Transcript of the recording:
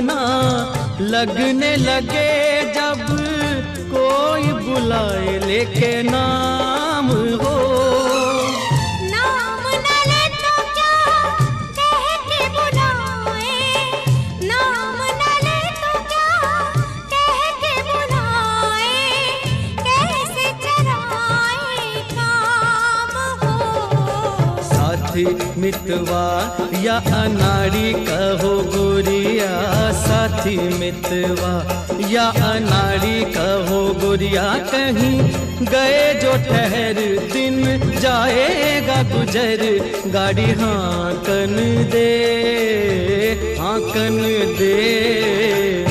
ना लगने लगे जब कोई बुलाए लेके नाम हो। नाम न ले तो क्या कह के बुलाए, नाम न ले तो क्या कह के बुलाए, कैसे चराए काम हो। साथी मितवा या अनाड़ी कहो गोरिया, साथी मितवा या अनाड़ी कहो गोरिया, कहीं गए जो ठहर दिन जाएगा गुजर, गाड़ी हाँकन दे हाँकन दे।